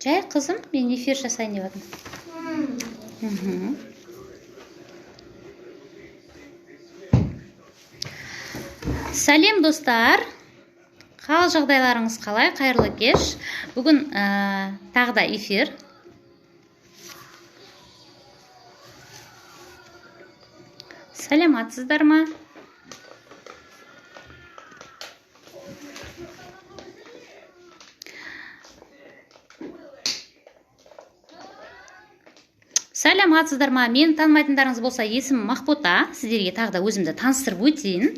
Жай қызым, мен эфир жасайын деп жатырмын. Сәлем достар. Қал жағдайларыңыз қалай? Қайырлы кеш. Бүгін тағы да эфир. Сәлематсыздар ма? Сәлематсыздар ма? Мені танымайтындарыңыз болса, есімім Мақбота. Сіздерге тағы да өзімді таныстырып өтейін.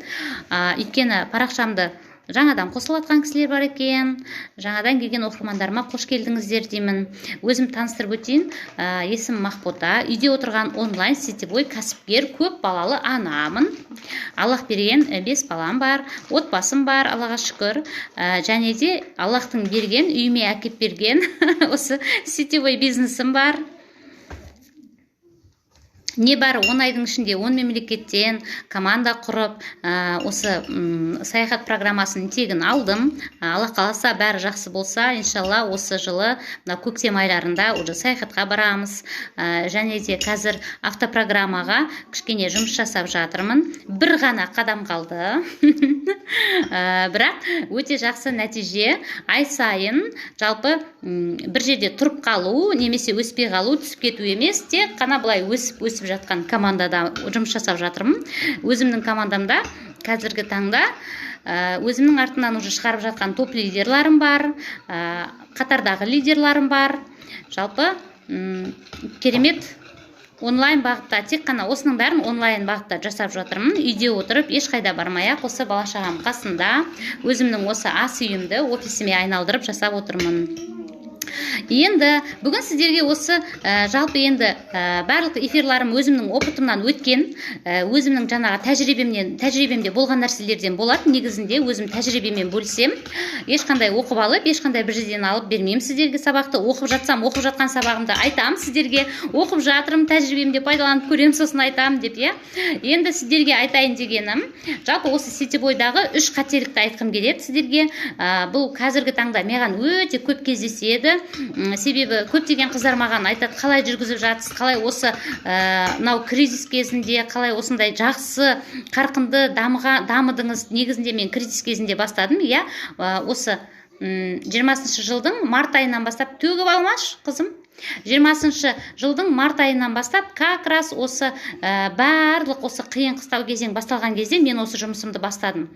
Өйткені парақшамды жаңадан қосылып кісілер бар екен. Жаңадан келген оқырмандарыма қош келдіңіздер деймін. Өзім таныстырып өтейін. Есімім Мақбота. Үйде отырған онлайн сетевой кәсіпкер, көп балалы анамын. Аллах берген 5 балам бар, отбасым бар, Аллаға шүкір. Және де Аллахтың берген, үйіме әкеп берген осы сетевой бизнесім бар. Не бар, 10 айдың ішінде 10 мемлекеттен команда құрып, осы саяхат программасын тегін алдым. Алла қаласа бәрі жақсы болса, иншалла осы жылы көктем айларында уже саяхатқа барамыз. Және де қазір автопрограммаға кішкене жұмыс жасап жатырмын. Бір ғана қадам қалды. Бірақ өте жақсы нәтиже. Ай сайын жалпы бір жерде тұрып қалу, немесе өспей қалу, түсіп кету емес, тек қана былай өсіп жатқан командада жұмыс жасап жатырмын. Өзімнің командамда қазіргі таңда өзімнің артынан уже шығарып жатқан топ лидерларым бар, қатардағы лидерларым бар. Жалпы керемет онлайн бағытта, тек қана осының бәрін онлайн бағытта жасап жатырмын. Үйде отырып, ешқайда бармай-ақ, осы бала-шағам қасында өзімнің осы ас үйімді офисіме айналдырып жасап отырмын. Енді бүгін сіздерге осы жалпы енді барлық эфирларым өзімнің опытымнан өткен, өзімнің жаңағы тәжірибемде болған нәрселерден болады. Негізінде өзім тәжірибемен бөлсем, ешқандай оқып алып, ешқандай бір жерден алып бермеймін сіздерге сабақты. Оқып жатсам, оқып жатқан сабағымды айтам сіздерге, оқып жатырмын, тәжірибемде пайдаланып көрем, сосын айтам деп, Енді сіздерге айтайын дегенім, жалпы осы сетевойдағы 3 қателікті айтқым келеді сіздерге. Бұл қазіргі таңда маған өте көп кездеседі. Себебі көптеген қыздар маған айтады, қалай жүргізіп жатсыз, қалай осы мынау кризис кезінде, қалай осындай жақсы қарқынды дамыдыңыз. Негізінде мен кризис кезінде бастадым, осы 20-шы жылдың март айынан бастап, төгіп алмаш қызым, 20-шы жылдың март айынан бастап, как раз осы барлық осы қиын қыстау кезең басталған кезде мен осы жұмысымды бастадым.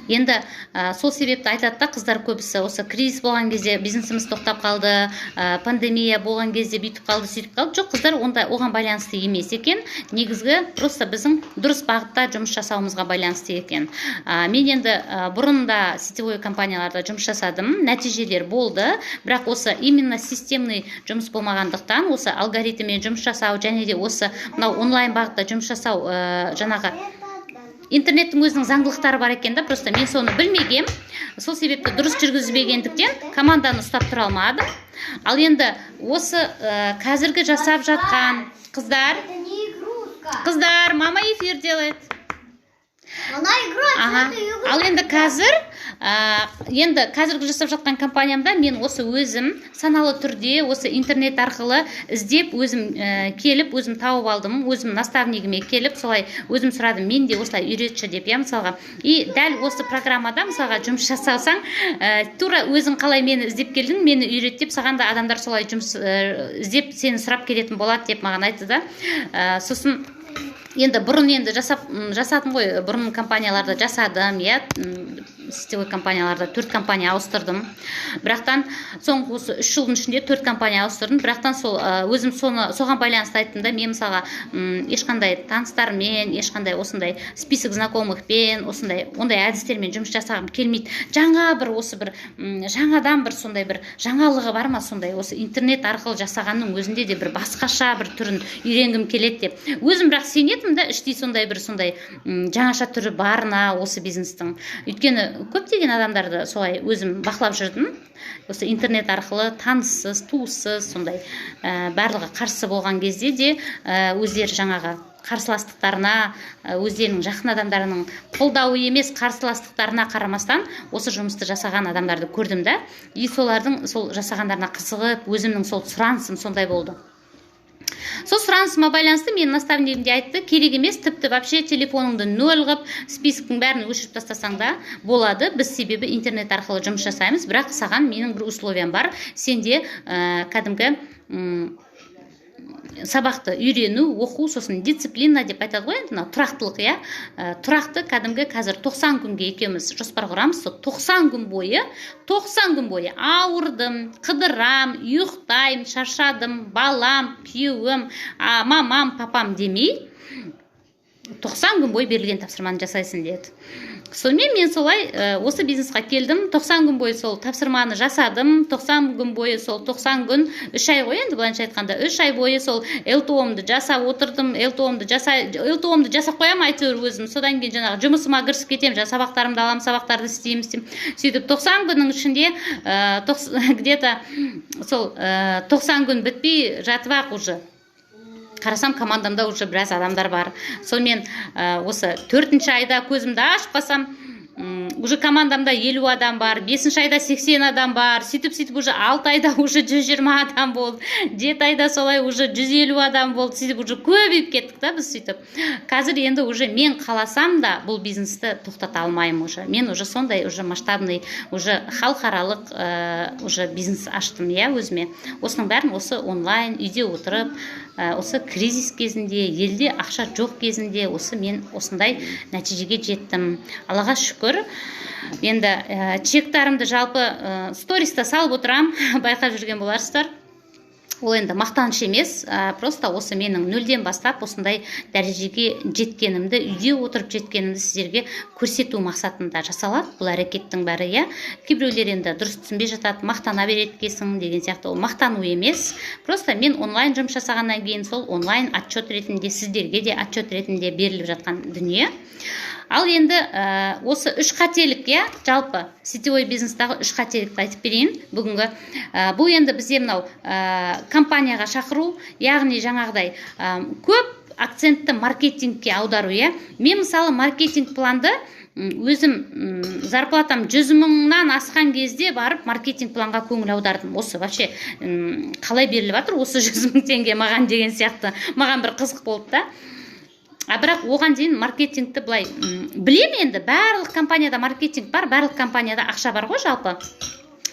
Енді сол себепті айтады да қыздар көбісі, осы кризис болған кезде бизнесіміз тоқтап қалды, пандемия болған кезде бүйтіп қалды, сөйтіп қалды. Жоқ, қыздар, оған байланысты емес екен. Негізгі просто біздің дұрыс бағытта жұмыс жасауымызға байланысты екен. Мен енді бұрында сетевой компанияларда жұмыс жасадым, нәтижелер болды, бірақ осы именно системный жұмыс болмағандықтан, осы алгоритммен жұмыс жасау, және де осы онлайн бағытта жұмыс жасау, жаңағы интернеттің өзінің заңдылықтары бар екен да, просто мен соны білмегем. Сол себепті дұрыс жүргізбегендіктен команданы ұстап тұра алмадым. Ал енді осы қазіргі жасап жатқан қыздар, мама эфир делает. Ал енді қазіргі жасап жатқан компаниямда мен осы өзім саналы түрде осы интернет арқылы іздеп, өзім келіп, өзім тауып алдым, өзім наставнигіме келіп, солай өзім сұрадым, мен де осылай үйретші деп, мысалға. И дәл осы программада, мысалға, жұмыс жасасаң, тура өзің қалай мені іздеп келдің, мені үйрет деп, саған да адамдар солай жұмыс іздеп, сені сұрап келетін болады деп маған айтты да. Сосын енді бұрын енді жасадым ғой, бұрын компанияларда жасадым, сетевой компанияларда 4 компания ауыстырдым. Бірақтан соңғы 3 жылдың ішінде 4 компания ауыстырдым. Бірақтан өзім соған байланысты айттым да, мен мысалға ешқандай таныстармен, ешқандай осындай список знакомыхпен, ондай әдістермен жұмыс жасағым келмейді. Жаңадан бір сондай бір жаңалығы бар ма, сондай осы интернет арқылы жасағанның өзінде де бір басқаша бір түрін үйренгім келеді деп. Өзім бірақ сенетім да, іштей сондай жаңаша түрі барына осы бизнестің. Өйткені көптеген адамдарды солай өзім бақылап жүрдім. Осы интернет арқылы таныссыз, туыссыз, сондай барлығы қарсы болған кезде де өздері жаңағы қарсыластықтарына, өздерінің жақын адамдарының қолдауы емес қарсыластықтарына қарамастан осы жұмысты жасаған адамдарды көрдім да, и солардың сол жасағандарына қызығып, өзімнің сол сұранысым сондай болды. Сол сұранысыма байланысты мен наставнигім де айтты, керек емес, тіпті вообще телефоныңды нөл қылып, списоктың бәрін өшіріп тастасаң да болады. Біз себебі интернет арқылы жұмыс жасаймыз, бірақ саған менің бір условиям бар. Сенде кәдімгі сабақты үйрену, оқу, сосын дисциплина деп айтады ғой, тұрақтылық, иә. Тұрақты кәдімгі қазір 90 күнге екеуміз жоспар құрамыз. 90 күн бойы ауырдым, қыдырам, ұйықтаймын, шаршадым, балам, күйеуім, мамам, папам демей 90 күн бойы берілген тапсырманы жасайсың деді. Сонымен мен солай осы бизнесқа келдім, 90 күн бойы сол тапсырманы жасадым, 90 күн бойы сол 90 күн, 3 ай ғой енді былайша айтқанда, 3 ай бойы сол ЛТО-мды жасап отырдым, ЛТО-мды жасап қоямын әйтеуір өзім. Содан кейін жаңағы жұмысыма кірісіп кетемін, сабақтарымды аламын, сабақтарды істеймін. Сөйтіп 90 күннің ішінде где-то сол 90 күн бітпей жатып ақ уже қарасам, командамда уже біраз адамдар бар. Сонымен осы 4-ші айда көзімді ашып қалсам, уже командамда 50 адам бар, 5-ші айда 80 адам бар, сөйтіп уже 6 айда уже 120 адам болды, 7 айда солай уже 150 адам болды, сөйтіп уже көбейіп кеттік та біз сөйтіп. Қазір енді уже мен қаласам да бұл бизнесті тоқтата алмаймын уже. Мен уже сондай уже масштабный, уже халықаралық уже бизнес аштым, иә, өзіме. Осының бәрін осы онлайн үйде отырып, осы кризис кезінде, елде ақша жоқ кезінде осы мен осындай нәтижеге жеттім. Аллаға шүкір. Енді чектарымды жалпы сториста салып отырам, байқап жүрген боларсыздар. Ол енді мақтаныш емес, просто осы менің нөлден бастап осындай дәрежеге жеткенімді, үйде отырып жеткенімді сіздерге көрсету мақсатында жасалады бұл әрекеттің бәрі, иә. Кейбіреулер енді дұрыс түсінбей жатады, мақтана береді екенсің деген сияқты. Ол мақтану емес, просто мен онлайн жұмыс жасағаннан кейін сол онлайн отчет ретінде, сіздерге де отчет ретінде беріліп жатқан дүние. Ал енді осы 3 қателік, иә, жалпы сетевой бизнестағы 3 қателікті айтып берейін бүгінгі. Бұл енді бізде мынау компанияға шақыру, яғни жаңағыдай көп акцентті маркетингке аудару, иә. Мен мысалы маркетинг планды өзім зарплатам 100 мыңнан асқан кезде барып маркетинг планға көңіл аудардым. Осы вообще қалай беріліп жатыр осы 100 мың теңге маған деген сияқты. Маған бір қызық болды да. Бірақ оған дейін маркетингті былай білем енді, барлық компанияда маркетинг бар, барлық компанияда ақша бар ғой жалпы.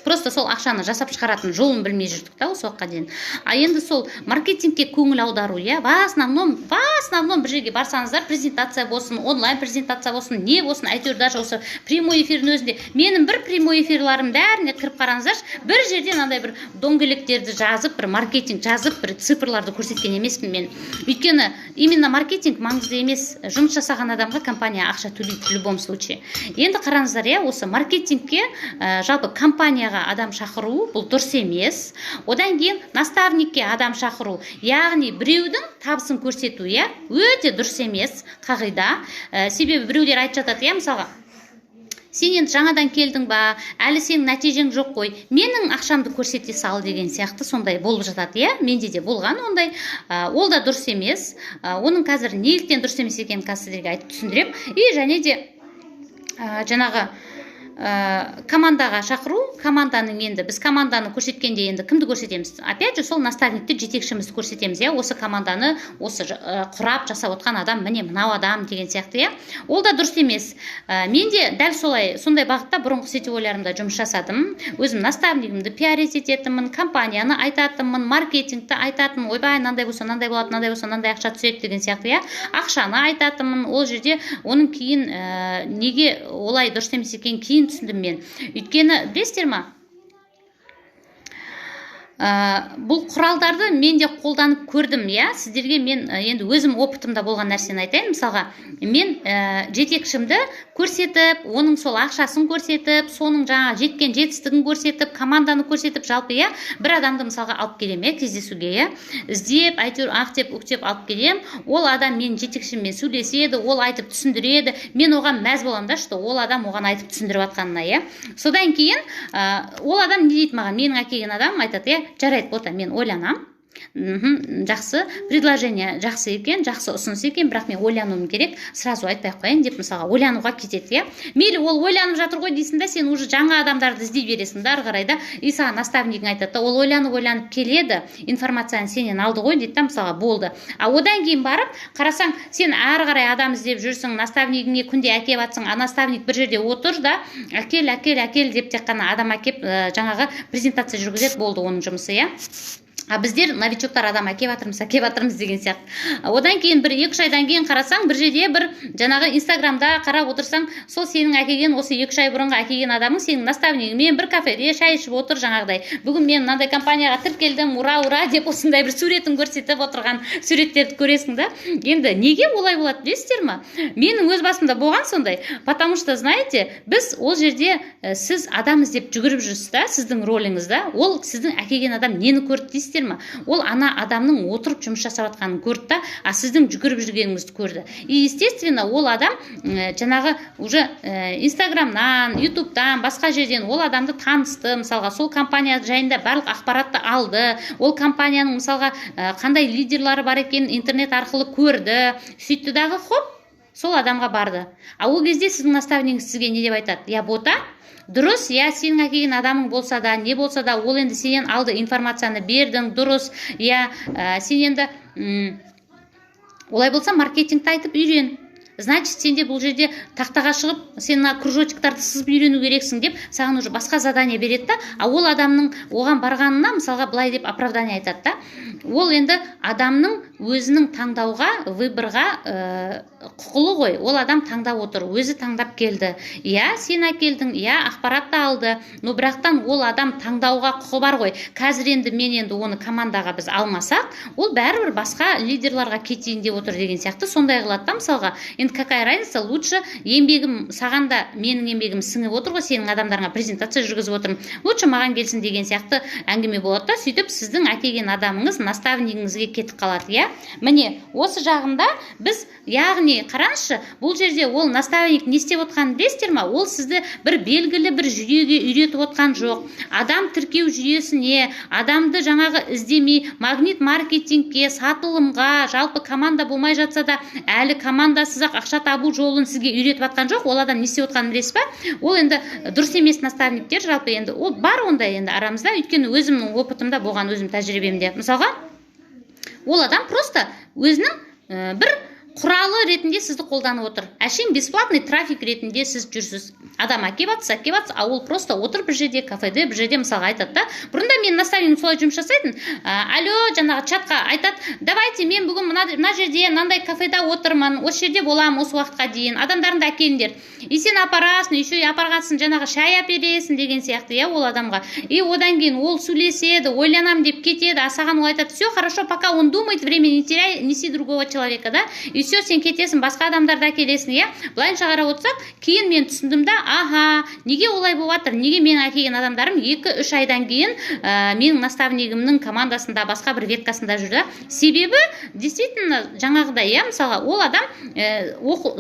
Просто сол ақшаны жасап шығаратын жолын білмей жүрдік та осы уақытқа дейін. Енді сол маркетингке көңіл аудару, иә, в основном бір жерге барсаңыздар, презентация болсын, онлайн презентация болсын, не болсын, әйтеуір даже осы прямой эфирдің өзінде, менің бір прямой эфирларым бәріне кіріп қараңыздар, бір жерден андай бір доңгелектерді жазып, бір маркетинг жазып, бір цифрларды көрсеткен емеспін мен. Өйткені именно маркетинг маңызды емес, жұмыс жасаған адамға компания ақша төлейді в любом случае. Енді қараңыздар, иә, осы маркетингке жалпы компанияға адам шақыру бұл дұрыс емес. Одан кейін наставникке адам шақыру, яғни біреудің табысын көрсету, иә, өте дұрыс емес қағида. Себебі біреулер айтып жатады, иә, мысалға, сен енді жаңадан келдің ба, әлі сенің нәтижең жоқ қой, менің ақшамды көрсете сал деген сияқты сондай болып жатады, иә. Менде де болған ондай. Ол да дұрыс емес. Оның қазір неліктен дұрыс емес екенін сіздерге айтып түсіндірем. И және де жаңағы командаға шақыру, команданың енді біз команданы көрсеткенде енді кімді көрсетеміз? Опять же сол наставникті, жетекшімізді көрсетеміз, иә. Осы команданы осы құрап жасап отқан адам, міне мынау адам деген сияқты, иә. Ол да дұрыс емес. Мен де дәл сондай бағытта бұрынғы сетевойларымда жұмыс жасадым. Өзім наставнигімді пиарить ететінмін, компанияны айтатынмын, маркетингті айтатынмын, ойбай, мынандай болса, мынандай болады, мынандай болса, мынандай ақша түседі деген сияқты, иә. Ақшаны айтатынмын. Ол жерде оның кейін неге олай дұрыс емес екенін кейін түсіндім мен. Өйткені білесіздер ма? Бұл құралдарды мен де қолданып көрдім, иә. Сіздерге мен енді өзім опытымда болған нәрсені айтайын. Мысалға, мен жетекшімді көрсетіп, оның сол ақшасын көрсетіп, соның жаңа жеткен жетістігін көрсетіп, команданы көрсетіп, жалпы, иә, бір адамды мысалға алып келем, иә, кездесуге, иә. Іздеп, әйтеуір ақтеп, өктеп алып келем. Ол адам мен жетекшіммен сөйлеседі, ол айтып түсіндіреді. Мен оған мәз боламын да, что ол адам оған айтып түсіндіріп жатқанына, иә. Содан кейін ол адам не дейді маған? Менің әкелген адамым айтады, иә, жарайды, бота, мен ойланам. жақсы предложение, жақсы екен, жақсы ұсыныс екен, бірақ мен ойлануым керек, сразу айтпай ақ қояйын деп мысалға ойлануға кетеді, иә. Мейлі ол ойланып жатыр ғой дейсің да, сен уже жаңа адамдарды іздей бересің да, ары қарай да, и саған наставнигің айтады да, ол ойланып келеді, информацияны сенен алды ғой дейді да, мысалға болды. А одан кейін барып қарасаң, сен ары қарай адам іздеп жүрсің, наставнигіңе күнде әкеп атсың, а наставник бір жерде отыр да, әкел деп тек қана адам әкеп жаңағы презентация жүргізеді, болды оның жұмысы, иә. А біздер новичоктар адам әкеп атырмыз деген сияқты. Одан кейін бір 2-3 айдан кейін қарасаң, бір жерде бір жаңағы инстаграмда қарап отырсаң, сол сенің әкелген, осы 2-3 ай бұрынғы әкелген адамың сенің наставнигімен бір кафеде шай ішіп отыр жаңағыдай. Бүгін мен мынандай компанияға тіркелдім, ура деп осындай бір суретін көрсетіп отырған суреттерді көресің да. Енді неге олай болады білесіздер ме? Менің өз басымда болған сондай. Потому что, знаете, біз ол жерде сіз адам іздеп жүгіріп жүрсіз да, сіздің роліңізда, ол сіздің әкелген адам нені көрді дейсіз? Ол ана адамның отырып жұмыс жасап жатқанын көрді да, а сіздің жүгіріп жүргеніңізді көрді. И естественно, ол адам жаңағы уже инстаграмнан, ютубтан, басқа жерден ол адамды танысты, мысалға сол компания жайында барлық ақпаратты алды, ол компанияның мысалға қандай лидерлары бар екенін интернет арқылы көрді, сөйтті дағы, хоп, сол адамға барды. А ол кезде сіздің наставнигіңіз сізге не деп айтады? Я бота, дұрыс, я сенің әкелген адамың болса да, не болса да, ол енді сенен алды, информацияны бердің, дұрыс, я сен енді олай болса маркетингті айтып үйрен. Значит, сен де бұл жерде тақтаға шығып, сен кружочектарды сызып үйрену керексің деп, саған уже басқа задание береді да, а ол адамның оған барғанына, мысалға, былай деп оправдание айтады да. Ол енді адамның өзінің таңдауға, выборға құқылы ғой. Ол адам таңдап отыр, өзі таңдап келді. Иә, сен әкелдің, иә, ақпаратты алды, но бірақтан ол адам таңдауға құқы бар ғой. Қазір енді мен енді оны командаға біз алмасақ, ол бәрібір басқа лидерларға кетейін деп отыр деген сияқты, сондай қылады да, мысалға. Енді какая разница, лучше еңбегім саған да менің еңбегім сіңіп отыр ғой, сенің адамдарыңа презентация жүргізіп отырмын, лучше маған келсін деген сияқты әңгіме болады да, сөйтіп сіздің әкелген адамыңыз наставнигіңізге кетіп қалады, иә. Міне, осы жағында біз, яғни қараңызшы, бұл жерде ол наставник не істеп отқанын білесіздер ме? Ол сізді бір белгілі бір жүйеге үйретіп отқан жоқ. Адам тіркеу жүйесіне, адамды жаңағы іздемей, магнит маркетингке, сатылымға, жалпы команда болмай жатса да, әлі командасыз-ақ ақша табу жолын сізге үйретіп атқан жоқ. Ол адам не істеп отқанын білесіз ба? Ол енді дұрыс емес наставниктер, жалпы енді ол бар ондай енді арамызда, өйткені өзімнің опытымда болған, өзім тәжірибемде. Мысалға, ол адам просто өзінің бір құралы ретінде сізді қолданып отыр. Әшейін бесплатный трафик ретінде сіз жүрсіз. Адам әкеп атса, а ол просто отыр бір жерде, кафеде, бір жерде мысалға айтады да. Бұрында мен наставник солай жұмыс жасайтын. Алло, жаңағы чатқа айтады, давайте мен бүгін мына жерде, мынандай кафеда отырмын, осы жерде боламын осы уақытқа дейін. Адамдарыңды әкеліңдер. И сен апарасың, еще и апарғансың, жаңағы шай әпересің деген сияқты, иә, ол адамға. И одан кейін ол сөйлеседі, ойланам деп кетеді, а саған ол айтады, все хорошо, пока он думает, время не теряй, неси другого человека, да? И все, сен кетесің, басқа адамдарды әкелесің, иә. Былайынша қарап отырсақ, кейін мен түсіндім да, аха, неге олай болып жатыр? Неге менің әкелген адамдарым 2-3 айдан кейін менің наставнигімнің командасында, басқа бір веткасында жүрді? Себебі, действительно, жаңағыдай, иә, мысалға, ол адам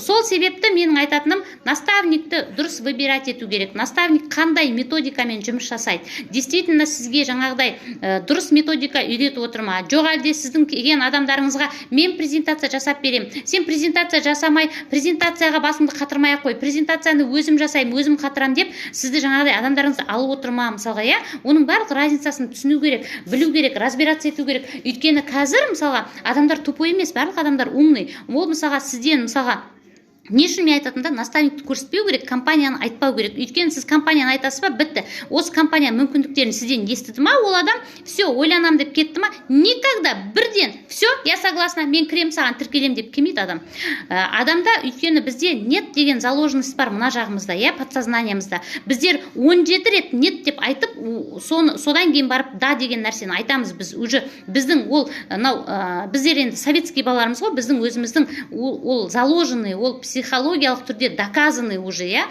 сол себепті менің айтатыным, наставникті дұрыс выбирать ету керек. Наставник қандай методикамен жұмыс жасайды? Действительно, сізге жаңағыдай дұрыс методика үйретіп отыр ма? Жоқ әлде сіздің келген адамдарыңызға мен презентация жасап берем. Сен презентация жасамай, презентацияға басыңды қатырмай ақ қой. Презентацияны өзім жасаймын, өзім қатырам деп, сізді жаңағыдай адамдарыңызды алып отыр ма, мысалға, иә? Оның барлық разницасын түсіну керек, білу керек, разбираться ету керек. Өйткені қазір, мысалға, адамдар тупой емес, барлық адамдар умный. Ол мысалға сізден, мысалға, не үшін мен айтатында, наставникті көрсетпеу керек, компанияны айтпау керек. Өйткені сіз компанияны айтасыз ба, бітті. Осы компанияның мүмкіндіктерін сізден естіді ма, ол адам, все, ойланам деп кетті ма, никогда бірден, все, я согласна, мен кірем саған тіркелем деп келмейді адам. Адамда, өйткені бізде нет деген заложенность бар мына жағымызда, иә, подсознаниемізда. Біздер 17 рет нет деп айтып, содан кейін барып да деген нәрсені айтамыз біз. Уже біздің ол, біздер енді советский балаларымыз ғой, біздің өзіміздің ол заложенный, ол психологиялық түрде доказаны уже, иә,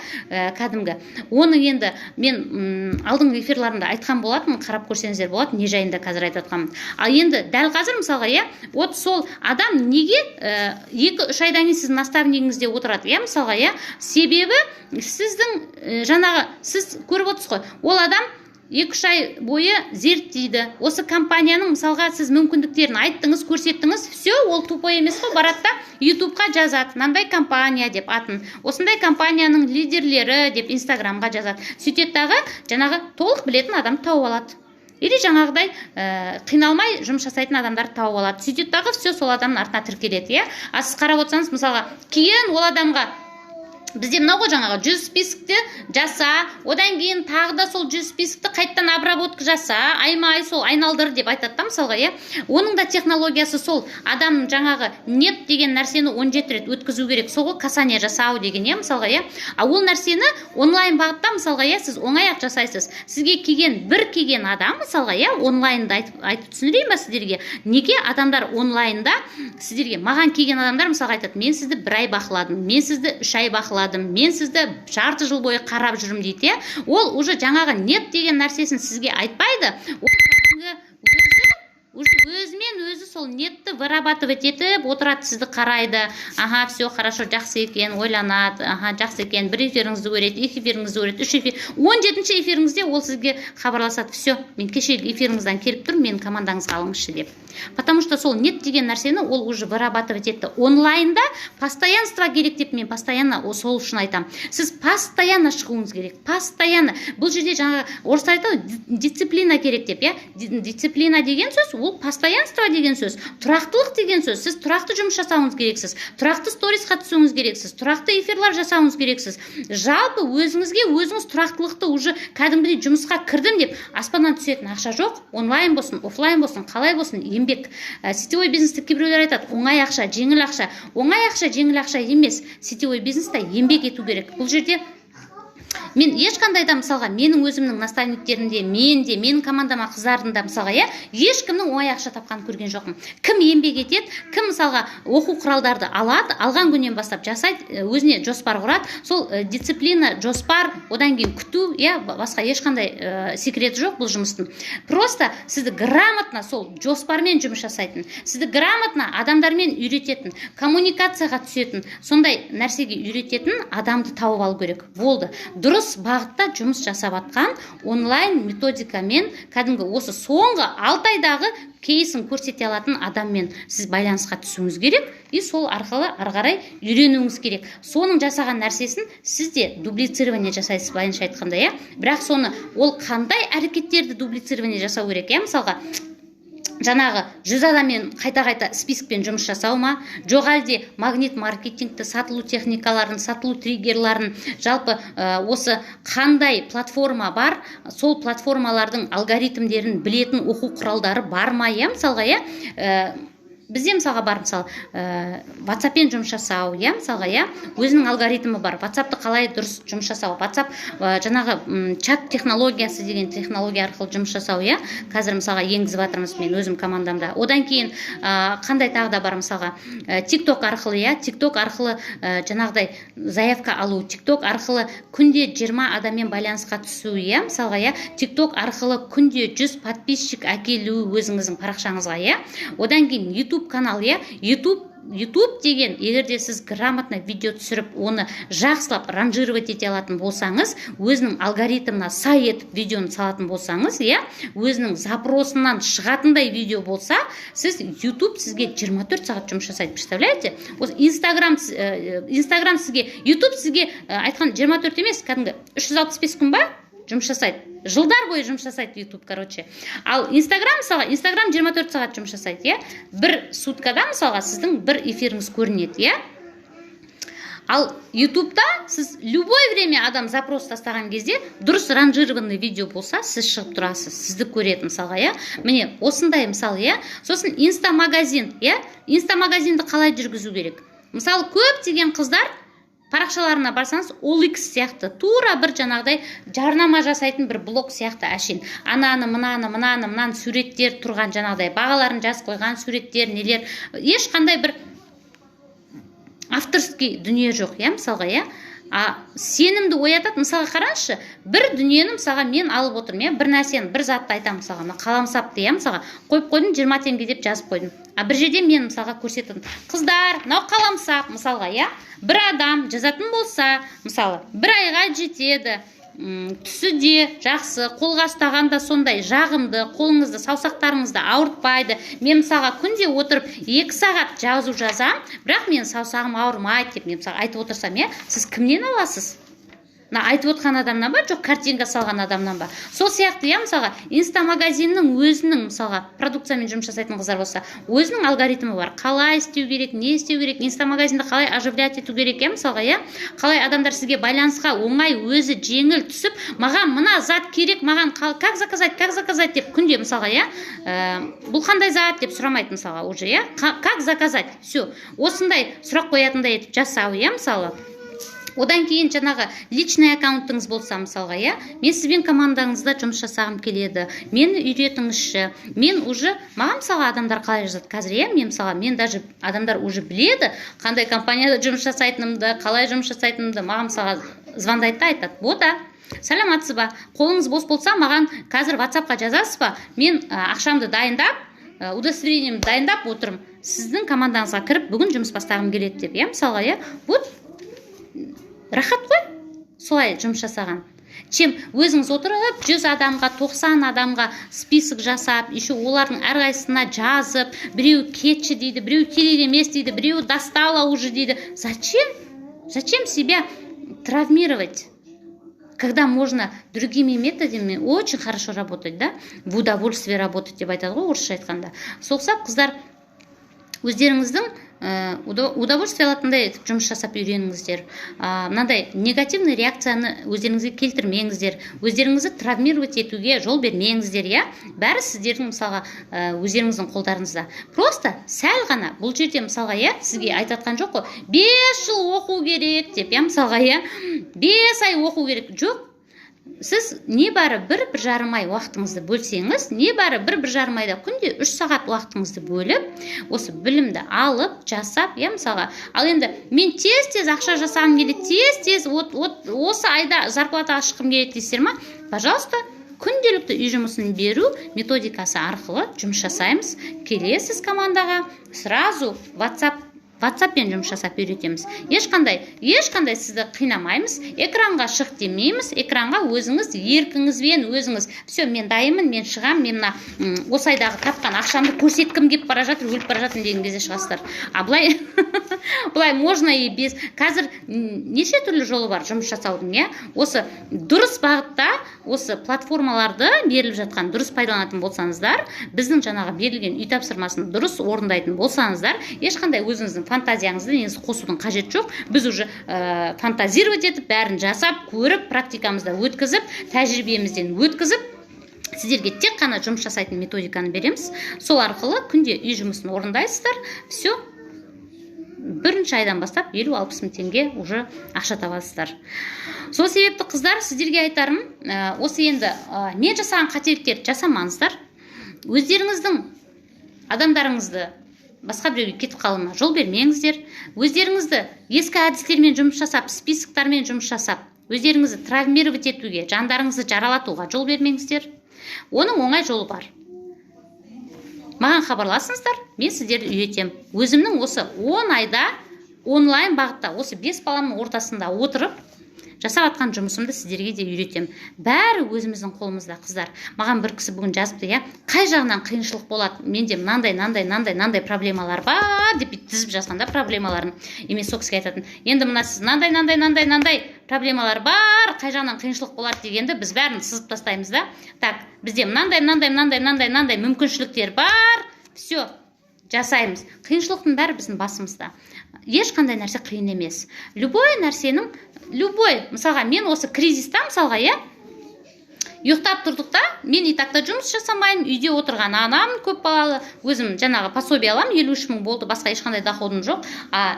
кәдімгі. Оны енді мен алдыңғы эфирларымда айтқан болатын, қарап көрсеңіздер болады, не жайында қазір айтып жатқанмын. Ал енді дәл қазір мысалға, иә, вот сол адам неге 2-3 айдан кейін сіздің наставнигіңізде отырады, иә, мысалға, иә, себебі сіздің жаңағы, сіз көріп отырсыз ғой, ол адам 2-3 ай бойы зерттейді. Осы компанияның мысалға сіз мүмкіндіктерін айттыңыз, көрсеттіңіз, все, ол тупой емес қой, барады да YouTube-қа жазады, мынандай компания деп атын, осындай компанияның лидерлері деп Instagram-ға жазады. Сөйтеді дағы жаңағы толық білетін адам тауып алады. Или жаңағыдай қиналмай жұмыс жасайтын адамдар тауып алады. Сөйтеді дағы все сол адамның артына тіркеледі, иә. Сіз қарап отырсаңыз, мысалға, кейін ол адамға бізде мынау ғой жаңағы 100 спискті жаса, одан кейін тағы да сол 100 спискті қайттан обработка жаса, айма-ай сол айналдыр деп айтады да мысалға, иә. Оның да технологиясы сол. Адам жаңағы нет деген нәрсені 17 рет өткізу керек. Сол касание жасау деген, иә, мысалға, иә. А ол нәрсені онлайн бағытта мысалға, иә, сіз оңай-ақ жасайсыз. Сізге бір келген адам мысалға, иә, онлайнда айтып түсіндірейін ба сіздерге? Неге адамдар онлайнда сіздерге, маған келген адамдар мысалға айтады, мен сізді 1 ай бақыладым, мен сізді 3 ай бақыладым, мен сізді жарты жыл бойы қарап жүрмін дейді. Ол уже жаңағы нет деген нәрсесін сізге айтпайды. Өзімен өзі сол нетті вырабатывать етіп отырады, сізді қарайды. Аха, все хорошо, жақсы екен, ойланады. Аха, жақсы екен, 1 эфиріңізді көреді, 2 эфиріңізді көреді, 3 эфир. 17-ші эфиріңізде ол сізге хабарласады. Все, мен кешегі эфиріңізден келіп тұрмын, менің командаңызға алыңызшы деп. Потому что сол нет деген нәрсені ол уже вырабатывать етті. Онлайнда постоянство керек деп мен постоянно сол үшін айтам. Сіз постоянно шығуыңыз керек. Постоянно. Бұл жерде жаңа орыстар айтады, дисциплина керек деп, иә. Дисциплина деген сөз, ол постоянство деген сөз. Тұрақтылық деген сөз. Сіз тұрақты жұмыс жасауыңыз керексіз. Тұрақты сторисқа түсуіңіз керексіз. Тұрақты эфирлар жасауыңыз керексіз. Жалпы өзіңізге өзіңіз тұрақтылықты уже кәдімгідей жұмысқа кірдім деп аспаннан түсетін ақша жоқ. Онлайн болсын, офлайн болсын, қалай болсын, еңбек. Сетевой бизнесті кейбіреулер айтады, оңай ақша, жеңіл ақша. Оңай ақша, жеңіл ақша емес. Сетевой бизнесте еңбек ету керек. Бұл жерде мен ешқандай да мысалға менің өзімнің наставниктерімде, менің командама қыздардың да мысалға, иә, ешкімнің оңай ақша тапқанын көрген жоқпын. Кім еңбек етеді, кім мысалға оқу құралдарды алады, алған күннен бастап жасайды, өзіне жоспар құрады, сол дисциплина, жоспар, одан кейін күту, иә, басқа ешқандай секреті жоқ бұл жұмыстың. Просто сізді грамотно сол жоспармен жұмыс жасайтын, сізді грамотно адамдармен үйрететін, коммуникацияға түсетін, сондай нәрсеге үйрететін адамды тауып алу керек. Болды. Дұрыс бағытта жұмыс жасап атқан онлайн методикамен кәдімгі осы соңғы 6 айдағы кейсін көрсете алатын адаммен сіз байланысқа түсуіңіз керек, и сол арқылы арғарай үйренуіңіз керек. Соның жасаған нәрсесін сіз де дублицирование жасайсыз, былайынша айтқанда, иә. Бірақ соны ол қандай әрекеттерді дублицирование жасау керек, иә, мысалға жаңағы 100 адаммен қайта-қайта спискпен жұмыс жасау ма, жоқ әлде магнит маркетингті, сатылу техникаларын, сатылу триггерларын, жалпы осы қандай платформа бар, сол платформалардың алгоритмдерін білетін оқу құралдары бар ма, иә, мысалға, иә. Бізде мысалға бар, мысалы, WhatsApp-пен жұмыс жасау, иә, мысалға, иә, өзінің алгоритмі бар. WhatsApp-ты қалай дұрыс жұмыс жасау, WhatsApp жаңағы чат технологиясы деген технология арқылы жұмыс жасау, иә, қазір мысалға енгізіп жатырмыз мен өзім командамда. Одан кейін қандай тағы да бар, мысалға, TikTok арқылы, иә, TikTok арқылы жаңағыдай заявка алу, TikTok арқылы күнде 20 адаммен байланысқа түсу, иә, мысалға, иә, TikTok арқылы күнде 100 подписчик әкелу өзіңіздің парақшаңызға, иә. Одан кейін YouTube канал, иә, YouTube деген, егерде сіз грамотно видео түсіріп, оны жақсылап ранжировать ете алатын болсаңыз, өзінің алгоритмына сай етіп видеоны салатын болсаңыз, иә, өзінің запросынан шығатындай видео болса, сіз YouTube сізге 24 сағат жұмыс жасайды, представляете? Instagram сізге, YouTube сізге айтқан 24 емес, кәдімгі 365 күн ба жұмыс жасайды. Жылдар бойы жұмыс жасайды YouTube, короче. Ал Instagram, мысалға, Instagram 24 сағат жұмыс жасайды, иә. Бір суткада, мысалға, сіздің бір эфиріңіз көрінеді, иә. Ал YouTube-та сіз любой время адам запрос тастаған кезде дұрыс ранжированный видео болса, сіз шығып тұрасыз, сізді көреді, мысалға, иә. Міне, осындай мысал, иә. Сосын инстамагазин, иә. Инстамагазинді қалай жүргізу керек? Мысалы, көптеген қыздар парақшаларына барсаңыз, OLX сияқты, тура бір жаңағыдай жарнама жасайтын бір блог сияқты әшейін. Ананы, мынаны суреттер тұрған жаңағыдай, бағаларын жазып қойған суреттер, нелер, ешқандай бір авторский дүние жоқ, иә, мысалға, иә. Сенімді оятады, мысалға қараңызшы, бір дүниені мысалға мен алып отырмын, иә, бір нәрсені, бір затты айтам, мысалға, қаламсапты, иә, мысалға, қойып қойдым 20 теңге деп жазып қойдым. Бір жерде мен мысалға көрсетдім. Қыздар, мынау қаламсап, мысалға, иә, бір адам жазатын болса, мысалы, бір айға жетеді. түсі де жақсы, қолға ұстағанда сондай жағымды, қолыңызды, саусақтарыңызды ауыртпайды. Мен мысалға күнде отырып 2 сағат жазу жазам, бірақ мен саусағым ауырмайды деп мен мысалға айтып отырсам, сіз кімнен аласыз? Айтып отқан адамнан ба, жоқ картинка салған адамнан ба? Сол сияқты, мысалға, инстамагазиннің өзінің, мысалға, продукциямен жұмыс жасайтын қыздар болса, өзінің алгоритмі бар. Қалай істеу керек, не істеу керек, инстамагазинді қалай оживлять ету керек, мысалға, қалай адамдар сізге байланысқа оңай, өзі жеңіл түсіп, маған мына зат керек, маған как заказать деп күнде, мысалға, бұл қандай зат деп сұрамайды, мысалға, уже, как заказать, все, осындай сұрақ қоятындай етіп жасау, мысалы. Одан кейін жаңағы личный аккаунтыңыз болса, мысалға, мен сізбен командаңызда жұмыс жасағым келеді, мені үйретіңізші. Мен уже, маған мысалға адамдар қалай жазады қазір, мен мысалға, мен даже адамдар уже біледі, қандай компанияда жұмыс жасайтынымды, қалай жұмыс жасайтынымды, маған мысалға звондайды да айтады. Бота, сәлеметсіз ба, қолыңыз бос болса, маған қазір WhatsApp-қа жазасыз ба, мен ақшамды дайындап, удостоверениемді дайындап отырмын, сіздің командаңызға кіріп, бүгін жұмыс бастағым келеді деп, мысалға, рахат қой, солай жұмыс жасаған. Чем өзіңіз отырып, 100 адамға, 90 адамға список жасап, еще олардың әрқайсысына жазып, біреу кетші дейді, біреу керек емес дейді, біреу достала уже дейді. Зачем себя травмировать? Когда можно другими методами очень хорошо работать, да? В удовольствие работать деп айтады ғой, орысша айтқанда. Соқсап, қыздар, өздеріңіздің удовольствие алатындай етіп жұмыс жасап үйреніңіздер. Мынандай негативный реакцияны өздеріңізге келтірмеңіздер, өздеріңізді травмировать етуге жол бермеңіздер, бәрі сіздердің мысалға өздеріңіздің қолдарыңызда. Просто сәл ғана бұл жерде мысалға сізге айтатқан жоқ қой, 5 жыл оқу керек деп, мысалға 5 ай оқу керек, жоқ. Сіз небәрі 1-1,5 ай уақытыңызды бөлсеңіз, небәрі 1-1,5 айда күнде 3 сағат уақытыңызды бөліп, осы білімді алып, жасап, мысалға. Ал енді мен тез-тез ақша жасағым келеді, тез-тез осы айда зарплата ашқым келеді дейсіздер ма? Пожалуйста, күнделікті үй жұмысын беру методикасы арқылы жұмыс жасаймыз. Келесіз командаға, сразу WhatsApp-пен жұмыс жасап үйретеміз. Ешқандай сізді қинамаймыз, экранға шық демейміз, экранға өзіңіз еркіңізбен өзіңіз. Все, мен дайынмын, мен шығам, мен осы айдағы тапқан ақшамды көрсеткім кеп бара жатыр, өліп бара жатырмын деген кезде шығасыздар. А былай можно и без. Қазір неше түрлі жолы бар жұмыс жасаудың, Осы дұрыс бағытта, осы платформаларды беріліп жатқан дұрыс пайдаланатын болсаңыздар, біздің жаңағы берілген үй тапсырмасын дұрыс орындайтын болсаңыздар, ешқандай өзіңіздің фантазияңызды негізі қосудың қажет жоқ. Біз уже фантазировать етіп, бәрін жасап, көріп, практикамызда өткізіп, тәжірибемізден өткізіп, сіздерге тек қана жұмыс жасайтын методиканы береміз. Сол арқылы күнде үй жұмысын орындайсыздар. Все, бірінші айдан бастап 50-60 мың теңге уже ақша табасыздар. Сол себепті қыздар, сіздерге айтарым, осы енді мен жасаған қателіктерді жасамаңыздар. Өздеріңіздің адамдарыңызды басқа біреуге кетіп қалуына жол бермеңіздер. Өздеріңізді ескі әдістермен жұмыс жасап, списоктармен жұмыс жасап, өздеріңізді травмировать етуге, жандарыңызды жаралатуға жол бермеңіздер. Оның оңай жолы бар. Маған хабарласыңыздар, мен сіздерді үйретем. Өзімнің осы 10 айда онлайн бағытта, осы 5 баламның ортасында отырып, жасап атқан жұмысымды сіздерге де үйретем. Бәрі өзіміздің қолымызда, қыздар. Маған бір кісі бүгін жазыпты, қай жағынан қиыншылық болады? Менде мынандай проблемалар бар деп тізіп жазғанда проблемаларын. Емес сол кісіге айтатын. Енді мына сіз мынандай проблемалар бар, қай жағынан қиыншылық болады дегенді біз бәрін сызып тастаймыз да. Так, бізде мынандай мүмкіншіліктер бар. Все, жасаймыз. Қиыншылықтың бәрі біздің басымызда. Ешқандай нәрсе қиын емес. Любой, мысалға, мен осы кризиста, мысалға, ұйықтап тұрдықта, мен итакта жұмыс жасамаймын, үйде отырған анам көп балалы, өзім жаңағы пособие алам, 53 мың болды, басқа ешқандай доходым жоқ.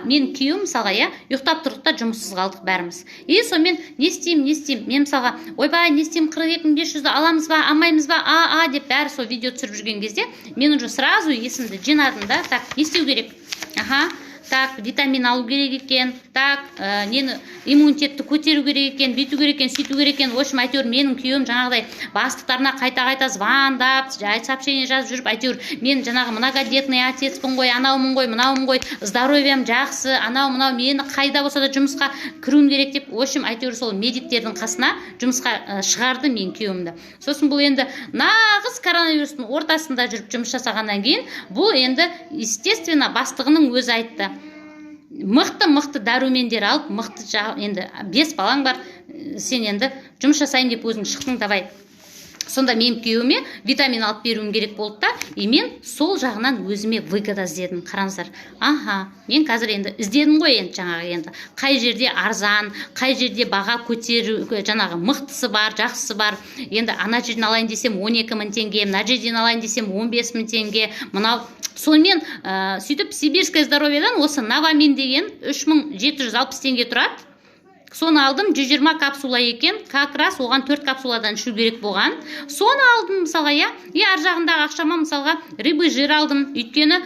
Мен күйеуім, мысалға, ұйықтап тұрдықта жұмыссыз қалдық бәріміз. И сонымен не істеймін? Мен мысалға, ойбай, не істеймін, 42.500-ді аламыз ба, алмаймыз ба, деп бәрі сол видео түсіріп жүрген кезде, мен уже сразу есімді жинадым да, так, не істеу керек? так, витамин алу керек екен, так, нені иммунитетті көтеру керек екен, бүйту керек екен, сөйту керек екен. В общем, әйтеуір менің күйеуім жаңағыдай бастықтарына қайта-қайта звондап, сообщение жазып жүріп, әйтеуір мен жаңағы многодетный отецпін ғой, анаумын ғой, мынаумын ғой, здоровьям жақсы, мынау мені қайда болса да жұмысқа кіруім керек деп, в общем, әйтеуір сол медиктердің қасына жұмысқа шығарды мен күйеуімді. Сосын бұл енді нағыз коронавирустың ортасында жүріп жұмыс жасағаннан кейін, бұл енді естественно бастығының өзі айтты. Мықты дәрумендер алып, енді 5 балаң бар, сен енді жұмыс жасайын деп өзің шықтың, давай. Сонда мен күйеуіме витамин алып беруім керек болды да, мен сол жағынан өзіме выгода іздедім. Қараңыздар. Мен қазір енді іздедім ғой енді жаңағы енді. Қай жерде арзан, қай жерде баға көтеру, жаңағы мықтысы бар, жақсысы бар. Енді ана жерден алайын десем 12.000 теңге, мына жерден алайын десем 15.000 теңге. Мынау сонымен сөйтіп Сибирское здоровьедан осы Новамин деген 3.760 теңге тұрады. Соны алдым, 120 капсула екен, как раз оған 4 капсуладан ішу керек болған. Соны алдым, мысалға, ар жағындағы ақшама мысалға рыбы жир алдым, өйткені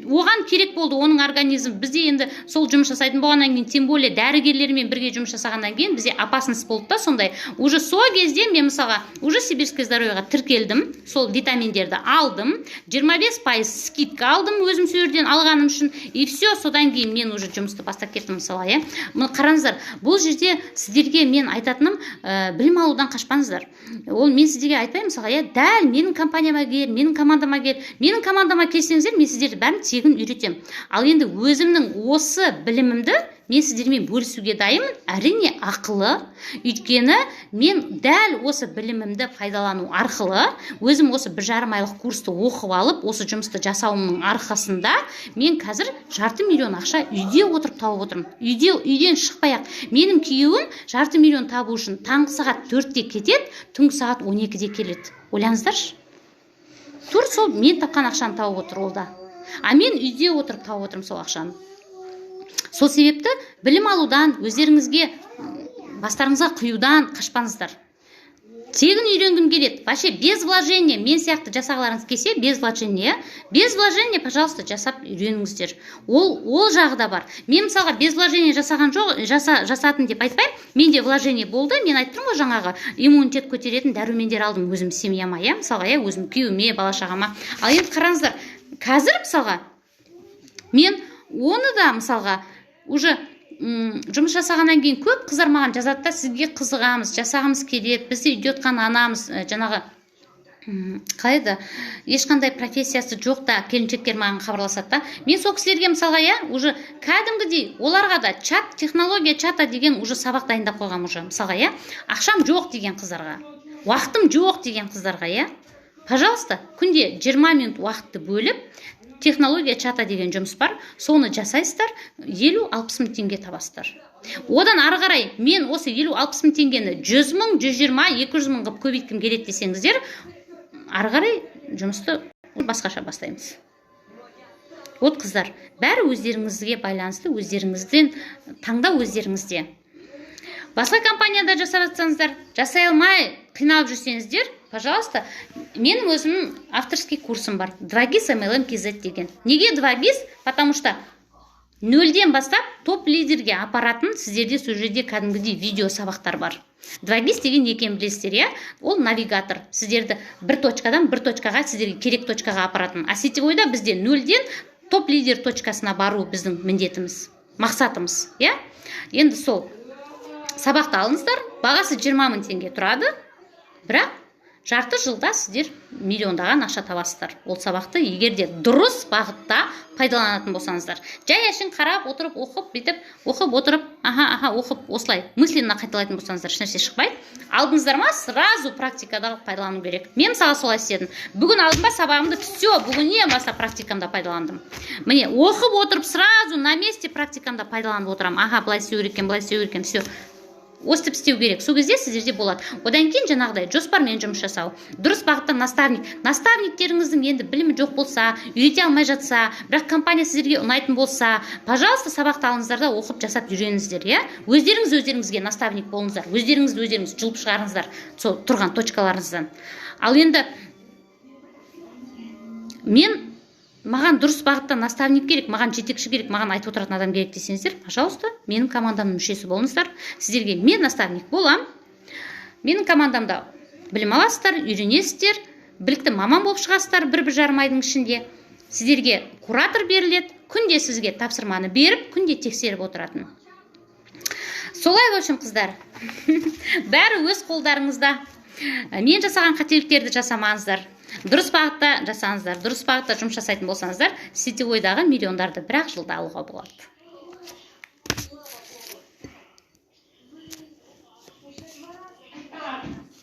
оған керек болды, оның организм. Бізде енді сол жұмыс жасайтын болғаннан кейін, тем более дәрігерлермен бірге жұмыс жасағаннан кейін бізде опасность болды да, сондай. Уже сол кезде мен мысалға уже Сибирское здоровьеға тіркелдім, сол витаминдерді алдым, 25% скидка алдым өзім сол жерден алғаным үшін, и все, содан кейін мен уже жұмысты бастап кеттім мысалға, Қараңыздар, бұл жерде сіздерге мен айтатыным, білім алудан қашпаңыздар. Ол мен сіздерге айтпаймын, мысалға, дәл менің компанияма кел, менің командама келсеңіздер, мен сіздерді бәрін тегін үйретем. Ал енді өзімнің осы білімімді мен сіздермен бөлісуге дайынмын, әрине ақылы. Өйткені мен дәл осы білімімді пайдалану арқылы, өзім осы 1,5 айлық курсты оқып алып, осы жұмысты жасауымның арқасында мен қазір 500 000 ақша үйде отырып тауып отырмын. Үйден шықпай-ақ. Менің күйеуім 500 000 табу үшін таңғы сағат 4-те кетеді, түнгі сағат 12-де келеді. Ойлаңыздаршы. Тур сол мен тапқан ақшаны тауып отыр ол да. А мен үйде отырып тауып отырмын сол ақшаны. Сол себепті білім алудан, өздеріңізге бастарыңызға құюдан қашпаңыздар. Тегін үйренгім келеді. Вообще без вложения, мен сияқты жасағыларыңыз келсе, без вложения, пожалуйста, жасап үйреніңіздер. Ол жағы да бар. Мен мысалға без вложения жасаған жоқ, жасадым деп айтпаймын. Менде вложение болды. Мен айттым ғой жаңағы иммунитет көтеретін дәрумендер алдым өзім семьяма, мысалға, өзім күйеуіме, бала-шағама. Ал енді қараңыздар, қазір мысалға мен оны да мысалға уже жұмыс жасағаннан кейін көп қыздар маған жазады да, сізге қызығамыз, жасағымыз келеді, бізде үйде отқан анамыз, жаңағы қалайда ешқандай профессиясы жоқ та келіншектер маған хабарласады да. Мен сол кісілерге мысалға уже кәдімгідей оларға да технология чата деген уже сабақ дайындап қойғам уже. Мысалға ақшам жоқ деген қыздарға, уақытым жоқ деген қыздарға пожалуйста, күнде 20 минут уақытты бөліп, технология чата деген жұмыс бар, соны жасайсыздар, 50-60 мың теңге табасыздар. Одан ары қарай мен осы 50-60 мың теңгені 100 мың, 120, 200 мың қып көбейткім келеді десеңіздер, ары қарай жұмысты басқаша бастаймыз. Вот қыздар, бәрі өздеріңізге байланысты, өздеріңізден таңдау өздеріңізде. Басқа компанияда жасап жатсаңыздар, жасай алмай қиналып жүрсеңіздер, пожалуйста, менің өзімнің авторский курсым бар, 2GIS MLM-KZ деген. Неге 2GIS? Потому что 0-ден бастап топ-лидерге апаратын сіздерде сол жерде кәдімгідей видео сабақтар бар. 2GIS деген не екенін білесіздер, ол навигатор. Сіздерді бір точкадан бір точкаға, сіздерге керек точкаға апаратын. А сетевойда бізде 0-ден топ-лидер точкасына бару біздің міндетіміз, мақсатымыз. Енді сол сабақты алыңыздар, бағасы 20 мың теңге тұрады, бірақ жарты жылда сіздер миллиондаған ақша табасыздар. Ол сабақты егерде дұрыс бағытта пайдаланатын болсаңыздар. Жай әшін қарап отырып, оқып отырып, оқып, осылай мысленно қайталайтын болсаңыздар, ешнәрсе шықпайды. Алдыңыздар ма, сразу практикада пайдалану керек. Мен мысалы солай істедім. Бүгін алдым ба сабағымды, все, бүгіннен бастап практикамда пайдаландым. Міне, оқып отырып, сразу на месте практикамда пайдаланып отырам. Былай істеу керек екен, все. Остып істеу керек. Сол кезде сіздерде болады. Одан кейін жаңағыдай жоспармен жұмыс жасау. Дұрыс бағытта наставниктеріңіздің енді білімі жоқ болса, үйрете алмай жатса, бірақ компания сіздерге ұнайтын болса, пожалуйста, сабақты алыңыздар да оқып жасап үйреніңіздер, Өздеріңізге наставник болыңыздар. Өздеріңіз жұлып шығарыңыздар сол тұрған точкаларыңыздан. Ал енді мен маған дұрыс бағытта наставник керек, маған жетекші керек, маған айтып отыратын адам керек десеңіздер, пожалуйста, менің командамның мүшесі болыңыздар. Сіздерге мен наставник болам. Менің командамда білім аласыздар, үйренесіздер, білікті маман болып шығасыздар 1-1,5 айдың ішінде. Сіздерге куратор беріледі, күнде сізге тапсырманы беріп, күнде тексеріп отыратын. Солай, в общем, қыздар. Бәрі өз қолдарыңызда. Мен жасаған қателіктерді жасамаңыздар. Дұрыс бағытта жасаңыздар, дұрыс бағытта жұмыс жасайтын болсаңыздар, сетевойдағы миллиондарды 1-ақ жылда алуға болады.